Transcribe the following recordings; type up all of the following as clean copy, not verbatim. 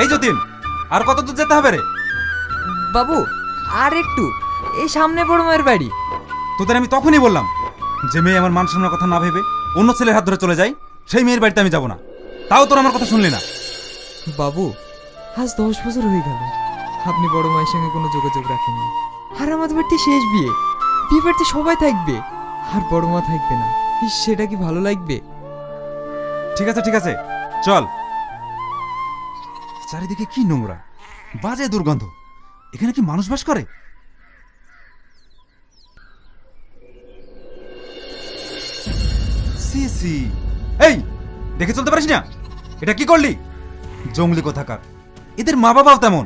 এই যতীন, আর কত দূর যেতে হবে রে? বাবু আর একটু, এই সামনে বড় মায়ের বাড়ি। তোদের আমি তখনই বললাম যে মেয়ে আমার মান সম্মানের কথা না ভেবে অন্য ছেলের হাত ধরে চলে যায়, সেই মেয়ের বাড়িতে আমি যাব না। তাও তোর আমার কথা শুনলি না। বাবু আজ 10 বছর হয়ে গেল আপনি বড় মায়ের সঙ্গে কোনো যোগাযোগ রাখেননি। আর আমাদের বাড়িতে শেষ বিয়ে, বিয়ে বাড়িতে সবাই থাকবে আর বড় মা থাকবে না, সেটা কি ভালো লাগবে? ঠিক আছে ঠিক আছে, চল। চারিদিকে কি নোংরা, বাজে দুর্গন্ধ। এখানে কি মানুষ বাস করে? সি সি, এই দেখে চলতে পারিস না? এটা কি করলি? জঙ্গলি কোথাকার। এদের মা বাবাও তেমন,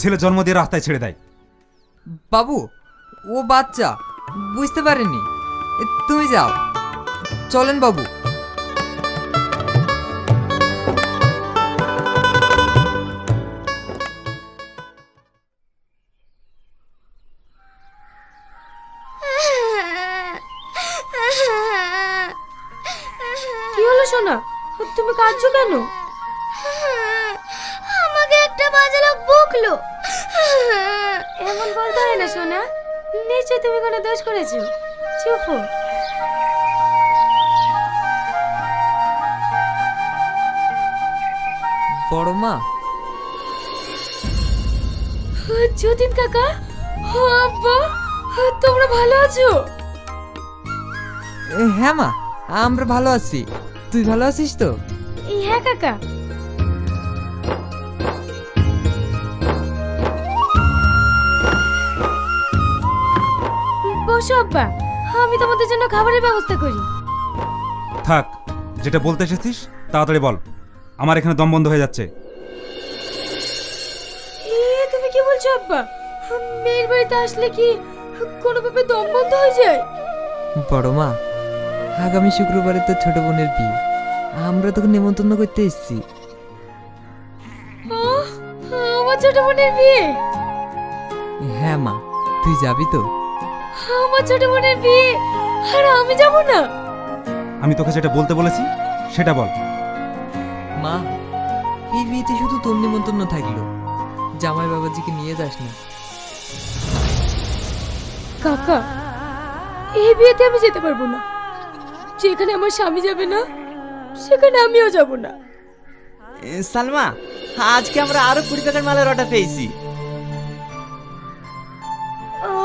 ছেলে জন্ম দিয়ে রাস্তায় ছেড়ে দেয়। বাবু ও বাচ্চা, বুঝতে পারেনি। তুমি যাও, চলেন বাবু। কি হলো সোনা, তুমি কাঁদছো কেন? আমাকে একটা বাজে লোক বকলো। এমন বলতে হয় না সোনা, নিশ্চয়ই তুমি কোনো দোষ করেছো। চুপ হো। বড় মা, যতীন কাকা, আব্বা, তোমরা ভালো আছো? হ্যাঁ মা, আমরা ভালো আছি। তুই ভালো আছিস তো? হ্যাঁ কাকা। বসো আব্বা, আমি তোমাদের জন্য খাবারের ব্যবস্থা করি। থাক, যেটা বলতে এসেছিস তাড়াতাড়ি বল, আমার এখানে দম বন্ধ হয়ে যাচ্ছে। তুমি কি বলছো আব্বা? মেয়ের বাড়িতে আসলে কি কোনোভাবে দম বন্ধ হয়ে যায়? বড় মা, আগামী শুক্রবারে তো ছোট বোনের বিয়ে, আমরা তোকে নেমন্তন্ন করতে এসেছি। আমার ছোট বোনের বিয়ে? হ্যাঁ মা, তুই যাবি তো? আমার ছোট বোনের বিয়ে আর আমি যাব না? আমি তোকে যেটা বলতে বলেছি সেটা বল। মা, এই বিয়েতে শুধু তোর নিমন্ত্রণ থাকলো, জামাই বাবাজিকে নিয়ে যাস না। কাকা, এই বিয়েতে আমি যেতে পারবো না। যেখানে আমার স্বামী যাবে না সেখানে আমিও যাব না। সালমা, আজকে আমরা আরো 20 টাকার মালের অর্ডার পেয়েছি।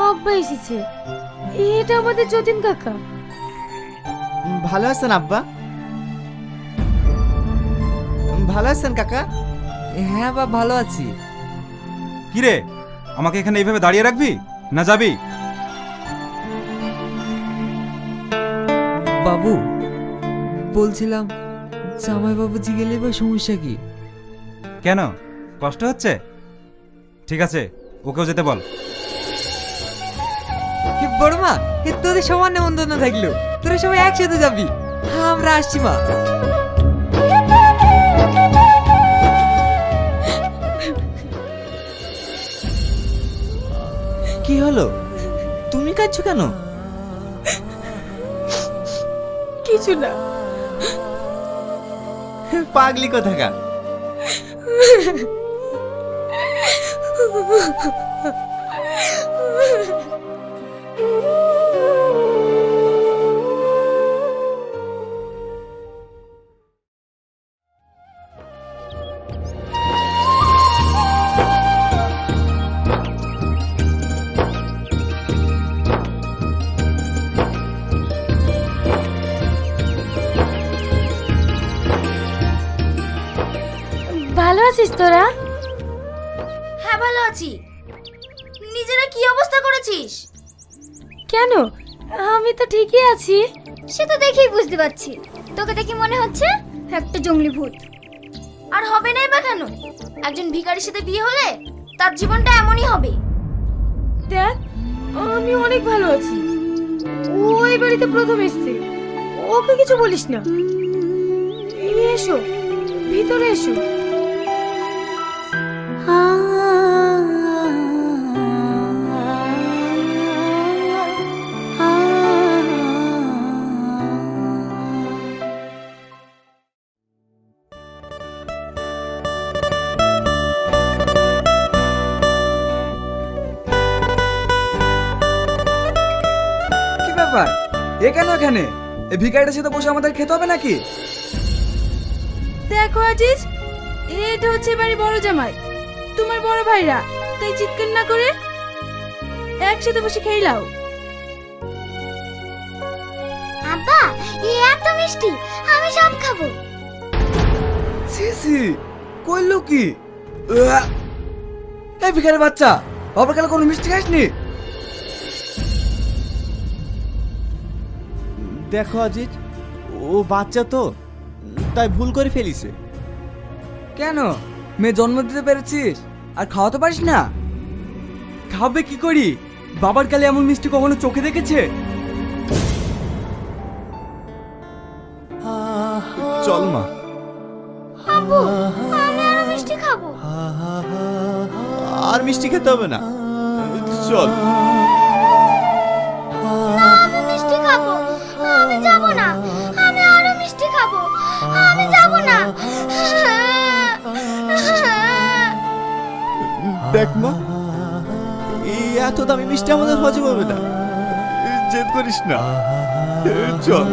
আব্বা এসেছে, এটা আমাদের যতীন কাকা। ভালো আছেন আব্বা? ভালো আছেন কাকা? হ্যাঁ বা, ভালো আছি। কিরে, আমাকে এখানে এইভাবে দাঁড়িয়ে রাখবি না যাবি? বাবু বলছিলাম, জামাই বাবুজি গেলে বা সমস্যা কি? কেন, কষ্ট হচ্ছে? ঠিক আছে, ওকেও যেতে বল। বড় মা, তোদের সমান নেমন্তন্ন থাকলো, তোরা সবাই একসাথে যাবি। আমরা আসছি মা। কি হলো, তুমি কাঁদছো কেন? কিছু না। পাগলি কোথাকার। ভালো আছিস তোরা? হ্যাঁ ভালো আছি। নিজেরা কি অবস্থা করেছিস? কেন, আমি তো ঠিকই আছি। সে তো দেখেই বুঝতে পারছি, তোকে দেখে মনে হচ্ছে একটা জঙ্গলি ভূত। আর হবে নাই বা কেন? একজন ভিখারির সাথে বিয়ে হলে তার জীবনটা এমনই হবে। দেখ, আমি অনেক ভালো আছি। ও এই বাড়িতে প্রথম এসেছে, ওকে কিছু বলিস না। এসো, ভিতরে এসো। এ কেন এখানে? এই ভিখারিটার সাথে বসে আমাদের খেতে হবে নাকি? দেখো আজিজ, এটা হচ্ছে বাড়ি বড় জামাই, তোমার বড় ভাইরা, তাই চিৎকার না করে একসাথে বসে খেয়ে নাও। আব্বা, এ এত মিষ্টি, আমি সব খাবো। ছি ছি, কইলো কি? এই ভিখারি বাচ্চা, বাবার কালে কোনো মিষ্টি খাসনি? দেখো আজিজ, ও বাচ্চা তো, তাই ভুল করে ফেলিছে। কেন, মেয়ে জন্ম দিতে পেরেছিস আর খাওয়াতে পারিস না? খাবে কি করি? বাবার কালে এমন মিষ্টি কখনো চোখে দেখেছে? চল মা। আব্বু, আমি আরো মিষ্টি খাবো। আর মিষ্টি খেতে হবে না, চল। না, আমি মিষ্টি খাবো। আমি যাব না, আমি আরো মিষ্টি খাবো। আমি যাব না। দেখ মা, এই এত দামি মিষ্টি আমাদের হজম হবে না, জেদ করিস না, চল।